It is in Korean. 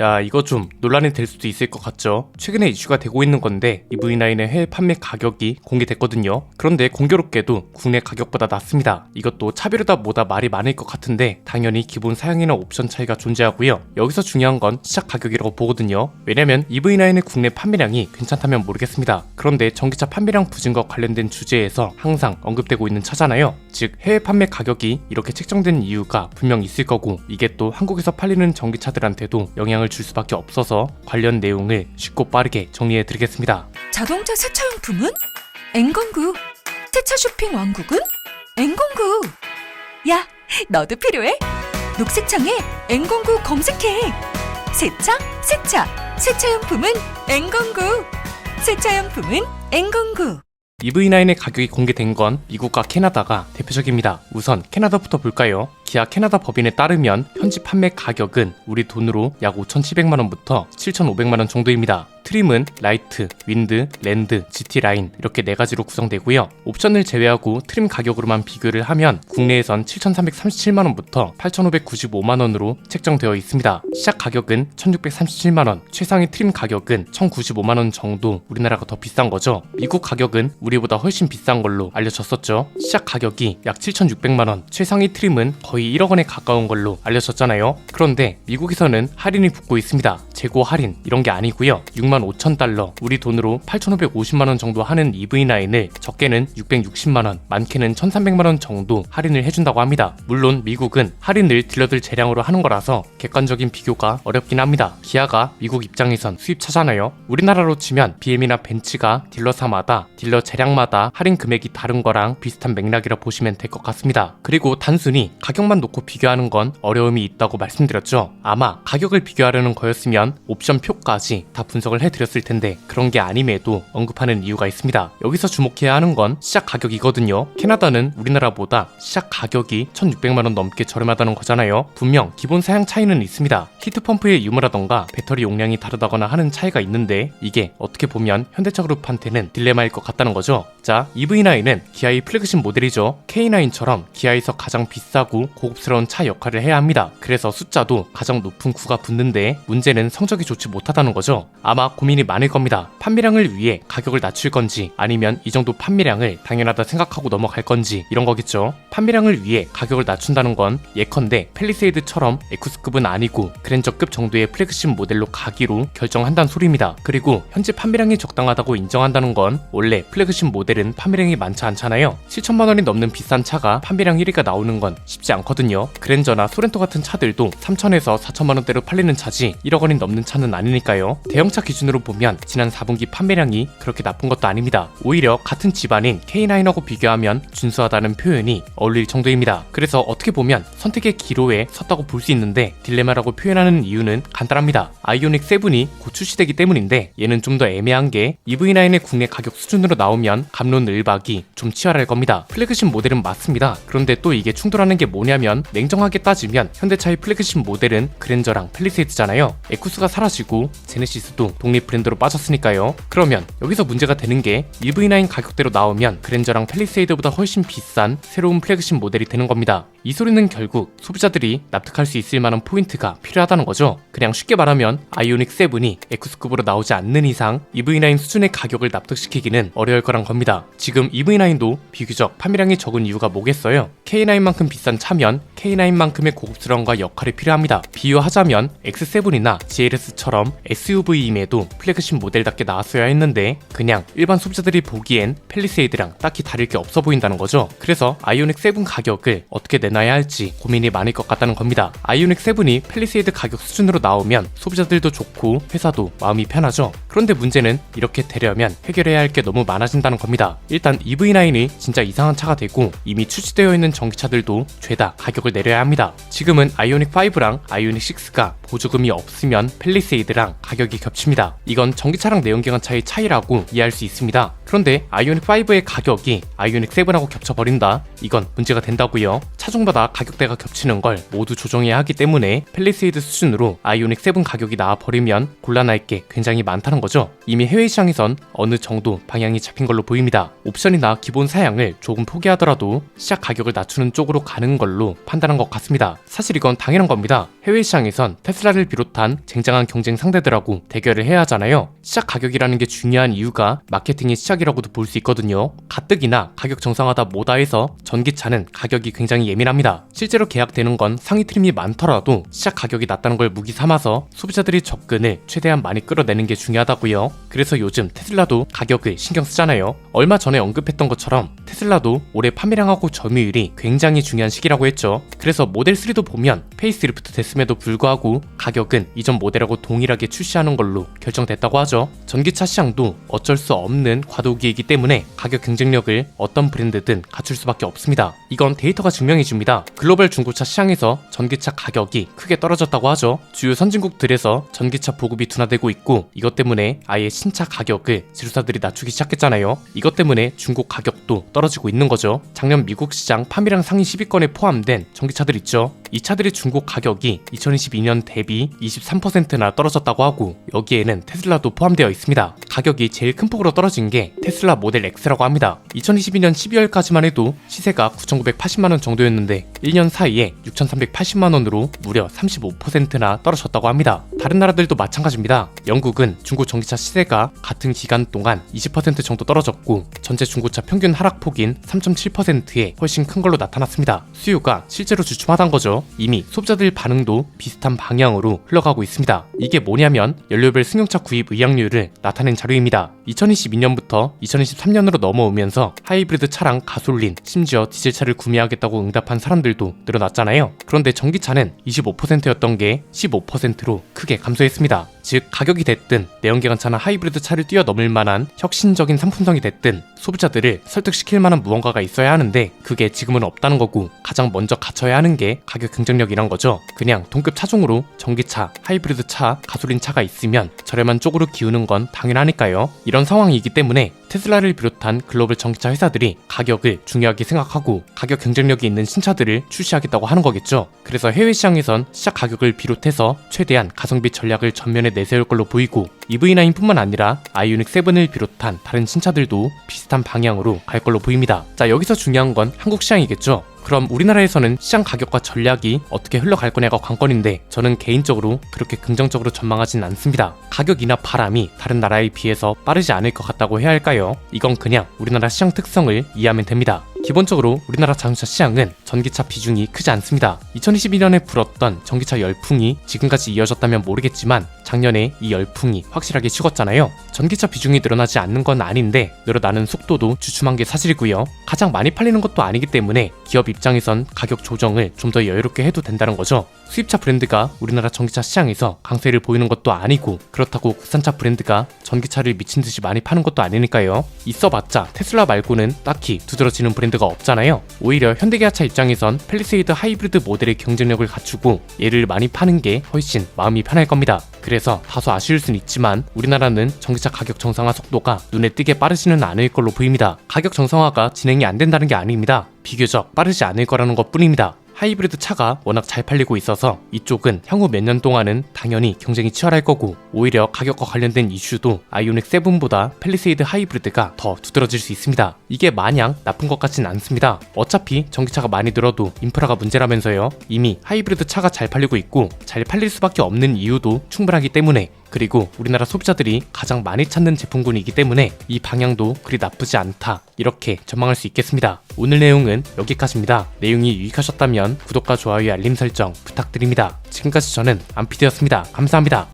야, 이거 좀 논란이 될 수도 있을 것 같죠? 최근에 이슈가 되고 있는 건데 이 V9의 해외 판매 가격이 공개됐거든요. 그런데 공교롭게도 국내 가격보다 낮습니다. 이것도 차별이다 뭐다 말이 많을 것 같은데 당연히 기본 사양이나 옵션 차이가 존재하고요. 여기서 중요한 건 시작 가격이라고 보거든요. 왜냐면 이 V9의 국내 판매량이 괜찮다면 모르겠습니다. 그런데 전기차 판매량 부진과 관련된 주제에서 항상 언급되고 있는 차잖아요. 즉 해외 판매 가격이 이렇게 책정된 이유가 분명 있을 거고, 이게 또 한국에서 팔리는 전기차들한테도 영향을 줄 수밖에 없어서 관련 내용을 쉽고 빠르게 정리해 드리겠습니다. 자동차 세차용품은 N건구, 세차 쇼핑 왕국은 N건구. 야, 너도 필요해? 녹색창에 N건구 검색해. 세차용품은 N건구. 세차용품은 N건구. 이 V9의 가격이 공개된 건 미국과 캐나다가 대표적입니다. 우선 캐나다부터 볼까요? 기아 캐나다 법인에 따르면 현지 판매 가격은 우리 돈으로 약 5,700만원부터 7,500만원 정도입니다. 트림은 라이트, 윈드, 랜드, GT 라인 이렇게 4가지로 구성되고요. 옵션을 제외하고 트림 가격으로만 비교를 하면 국내에선 7,337만원부터 8,595만원으로 책정되어 있습니다. 시작 가격은 1,637만원, 최상위 트림 가격은 1,095만원 정도 우리나라가 더 비싼 거죠. 미국 가격은 우리보다 훨씬 비싼 걸로 알려졌었죠. 시작 가격이 약 7,600만원, 최상위 트림은 거의 1억 원에 가까운 걸로 알려졌잖아요. 그런데 미국에서는 할인이 붙고 있습니다. 재고 할인 이런 게 아니고요. 65,000달러, 우리 돈으로 8,550만원 정도 하는 EV9을 적게는 660만원, 많게는 1,300만원 정도 할인을 해준다고 합니다. 물론 미국은 할인을 딜러들 재량으로 하는 거라서 객관적인 비교가 어렵긴 합니다. 기아가 미국 입장에선 수입차잖아요. 우리나라로 치면 BM이나 벤츠가 딜러사마다, 딜러 재량마다 할인 금액이 다른 거랑 비슷한 맥락이라 보시면 될 것 같습니다. 그리고 단순히 가격만 놓고 비교하는 건 어려움이 있다고 말씀드렸죠. 아마 가격을 비교하려는 거였으면 옵션 표까지 다 분석을 해드렸을 텐데 그런 게 아님에도 언급하는 이유가 있습니다. 여기서 주목해야 하는 건 시작 가격이거든요. 캐나다는 우리나라보다 시작 가격이 1,600만원 넘게 저렴하다는 거잖아요. 분명 기본 사양 차이는 있습니다. 히트펌프의 유무라던가 배터리 용량이 다르다거나 하는 차이가 있는데 이게 어떻게 보면 현대차그룹한테는 딜레마일 것 같다는 거죠. 자, EV9은 기아의 플래그십 모델이죠. K9처럼 기아에서 가장 비싸고 고급스러운 차 역할을 해야 합니다. 그래서 숫자도 가장 높은 9가 붙는데 문제는 성적이 좋지 못하다는 거죠. 아마 고민이 많을 겁니다. 판매량을 위해 가격을 낮출 건지 아니면 이 정도 판매량을 당연하다 생각하고 넘어갈 건지 이런 거겠죠. 판매량을 위해 가격을 낮춘다는 건 예컨대 팰리세이드처럼 에쿠스급은 아니고 그랜저급 정도의 플래그십 모델로 가기로 결정한다는 소리입니다. 그리고 현재 판매량이 적당하다고 인정한다는 건 원래 플래그십 모델은 판매량이 많지 않잖아요. 7천만 원이 넘는 비싼 차가 판매량 1위가 나오는 건 쉽지 않거든요. 그랜저나 소렌토 같은 차들도 3천에서 4천만 원대로 팔리는 차지 1억 원이 넘는 차는 아니니까요. 대형차 기준으로 보면 지난 4분기 판매량이 그렇게 나쁜 것도 아닙니다. 오히려 같은 집안인 K9하고 비교하면 준수하다는 표현이 어울릴 정도입니다. 그래서 어떻게 보면 선택의 기로에 섰다고 볼 수 있는데 딜레마라고 표현하는 이유는 간단합니다. 아이오닉 7이 곧 출시되기 때문인데 얘는 좀 더 애매한 게 EV9의 국내 가격 수준으로 나오면 갑론을박이 좀 치열할 겁니다. 플래그십 모델은 맞습니다. 그런데 또 이게 충돌하는 게 뭐냐면 냉정하게 따지면 현대차의 플래그십 모델은 그랜저랑 팰리세이드잖아요. 에쿠스가 사라지고 제네시스도 독립 브랜드로 빠졌으니까요. 그러면 여기서 문제가 되는 게 EV9 가격대로 나오면 그랜저랑 팰리세이드보다 훨씬 비싼 새로운 플래그십 모델이 되는 겁니다. 이 소리는 결국 소비자들이 납득할 수 있을 만한 포인트가 필요하다는 거죠. 그냥 쉽게 말하면 아이오닉 7이 에쿠스급으로 나오지 않는 이상 EV9 수준의 가격을 납득시키기는 어려울 거란 겁니다. 지금 EV9도 비교적 판매량이 적은 이유가 뭐겠어요? K9만큼 비싼 차면 K9만큼의 고급스러움과 역할이 필요합니다. 비유하자면 X7이나 GLS처럼 SUV임에도 플래그십 모델답게 나왔어야 했는데 그냥 일반 소비자들이 보기엔 팰리세이드랑 딱히 다를 게 없어 보인다는 거죠. 그래서 아이오닉 7 가격을 어떻게 내놔야 할지 고민이 많을 것 같다는 겁니다. 아이오닉 7이 팰리세이드 가격 수준으로 나오면 소비자들도 좋고 회사도 마음이 편하죠. 그런데 문제는 이렇게 되려면 해결해야 할 게 너무 많아진다는 겁니다. 일단 EV9이 진짜 이상한 차가 되고 이미 출시되어 있는 전기차들도 죄다 가격을 내려야 합니다. 지금은 아이오닉 5랑 아이오닉 6가 보조금이 없으면 팰리세이드랑 가격이 겹칩니다. 이건 전기차랑 내연기관차의 차이라고 이해할 수 있습니다. 그런데 아이오닉 5의 가격이 아이오닉 7하고 겹쳐버린다? 이건 문제가 된다고요. 차종마다 가격대가 겹치는 걸 모두 조정해야 하기 때문에 팰리세이드 수준으로 아이오닉 7 가격이 나와버리면 곤란할 게 굉장히 많다는 거죠. 이미 해외 시장에선 어느 정도 방향이 잡힌 걸로 보입니다. 옵션이나 기본 사양을 조금 포기하더라도 시작 가격을 낮추는 쪽으로 가는 걸로 판단한 것 같습니다. 사실 이건 당연한 겁니다. 해외 시장에선 테슬라를 비롯한 쟁쟁한 경쟁 상대들하고 대결을 해야 하잖아요. 시작 가격이라는 게 중요한 이유가 마케팅의 시작이라고도 볼 수 있거든요. 가뜩이나 가격 정상화다 뭐다 해서 전기차는 가격이 굉장히 예민합니다. 실제로 계약되는 건 상위 트림이 많더라도 시작 가격이 낮다는 걸 무기 삼아서 소비자들이 접근을 최대한 많이 끌어내는 게 중요하다고요. 그래서 요즘 테슬라도 가격을 신경 쓰잖아요. 얼마 전에 언급했던 것처럼 테슬라도 올해 판매량하고 점유율이 굉장히 중요한 시기라고 했죠. 그래서 모델 3도 보면 페이스리프트 됐음에도 불구하고 가격은 이전 모델하고 동일하게 출시하는 걸로 결정됐다고 하죠. 전기차 시장도 어쩔 수 없는 과도기이기 때문에 가격 경쟁력을 어떤 브랜드든 갖출 수밖에 없습니다. 이건 데이터가 증명해줍니다. 글로벌 중고차 시장에서 전기차 가격이 크게 떨어졌다고 하죠. 주요 선진국들에서 전기차 보급이 둔화되고 있고 이것 때문에 아예 신차 가격을 지주사들이 낮추기 시작했잖아요. 이것 때문에 중고 가격도 떨어지고 있는 거죠. 작년 미국 시장 판매량 상위 10위권에 포함된 전기차들 있죠. 이 차들의 중고 가격이 2022년 대비 23%나 떨어졌다고 하고 여기에는 테슬라도 포함되어 있습니다. 가격이 제일 큰 폭으로 떨어진 게 테슬라 모델 X라고 합니다. 2022년 12월까지만 해도 시세가 9,980만원 정도였는데 1년 사이에 6,380만원으로 무려 35%나 떨어졌다고 합니다. 다른 나라들도 마찬가지입니다. 영국은 중고 전기차 시세가 같은 기간 동안 20% 정도 떨어졌고 전체 중고차 평균 하락폭인 3.7%에 훨씬 큰 걸로 나타났습니다. 수요가 실제로 주춤하단 거죠. 이미 소비자들 반응도 비슷한 방향으로 흘러가고 있습니다. 이게 뭐냐면 연료별 승용차 구입 의향률을 나타낸 자료입니다. 2022년부터 2023년으로 넘어오면서 하이브리드 차랑 가솔린, 심지어 디젤차를 구매하겠다고 응답한 사람들도 늘어났잖아요. 그런데 전기차는 25%였던 게 15%로 크게 감소했습니다. 즉 가격이 됐든 내연기관차나 하이브리드 차를 뛰어넘을 만한 혁신적인 상품성이 됐든 소비자들을 설득시킬 만한 무언가가 있어야 하는데 그게 지금은 없다는 거고 가장 먼저 갖춰야 하는 게 가격 경쟁력이란 거죠. 그냥 동급 차종으로 전기차, 하이브리드 차, 가솔린 차가 있으면 저렴한 쪽으로 기우는 건 당연하니까요. 이런 상황이기 때문에 테슬라를 비롯한 글로벌 전기차 회사들이 가격을 중요하게 생각하고 가격 경쟁력이 있는 신차들을 출시하겠다고 하는 거겠죠. 그래서 해외 시장에선 시작 가격을 비롯해서 최대한 가성비 전략을 전면에 내세울 걸로 보이고 EV9뿐만 아니라 아이오닉 7을 비롯한 다른 신차들도 비슷한 방향으로 갈 걸로 보입니다. 자, 여기서 중요한 건 한국 시장이겠죠. 그럼 우리나라에서는 시장 가격과 전략이 어떻게 흘러갈 거냐가 관건인데 저는 개인적으로 그렇게 긍정적으로 전망하진 않습니다. 가격이나 바람이 다른 나라에 비해서 빠르지 않을 것 같다고 해야 할까요? 이건 그냥 우리나라 시장 특성을 이해하면 됩니다. 기본적으로 우리나라 자동차 시장은 전기차 비중이 크지 않습니다. 2022년에 불었던 전기차 열풍이 지금까지 이어졌다면 모르겠지만 작년에 이 열풍이 확실하게 식었잖아요. 전기차 비중이 늘어나지 않는 건 아닌데 늘어나는 속도도 주춤한 게 사실이고요. 가장 많이 팔리는 것도 아니기 때문에 기업 입장에선 가격 조정을 좀 더 여유롭게 해도 된다는 거죠. 수입차 브랜드가 우리나라 전기차 시장에서 강세를 보이는 것도 아니고 그렇다고 국산차 브랜드가 전기차를 미친듯이 많이 파는 것도 아니니까요. 있어봤자 테슬라 말고는 딱히 두드러지는 브랜드가 없잖아요. 오히려 현대기아차 입장에선 팰리세이드 하이브리드 모델의 경쟁력을 갖추고 얘를 많이 파는 게 훨씬 마음이 편할 겁니다. 그래서 다소 아쉬울 순 있지만 우리나라는 전기차 가격 정상화 속도가 눈에 띄게 빠르지는 않을 걸로 보입니다. 가격 정상화가 진행이 안 된다는 게 아닙니다. 비교적 빠르지 않을 거라는 것 뿐입니다. 하이브리드 차가 워낙 잘 팔리고 있어서 이쪽은 향후 몇 년 동안은 당연히 경쟁이 치열할 거고 오히려 가격과 관련된 이슈도 아이오닉 7보다 팰리세이드 하이브리드가 더 두드러질 수 있습니다. 이게 마냥 나쁜 것 같진 않습니다. 어차피 전기차가 많이 늘어도 인프라가 문제라면서요. 이미 하이브리드 차가 잘 팔리고 있고 잘 팔릴 수밖에 없는 이유도 충분하기 때문에 그리고 우리나라 소비자들이 가장 많이 찾는 제품군이기 때문에 이 방향도 그리 나쁘지 않다 이렇게 전망할 수 있겠습니다. 오늘 내용은 여기까지입니다. 내용이 유익하셨다면 구독과 좋아요 알림 설정 부탁드립니다. 지금까지 저는 안피디였습니다. 감사합니다.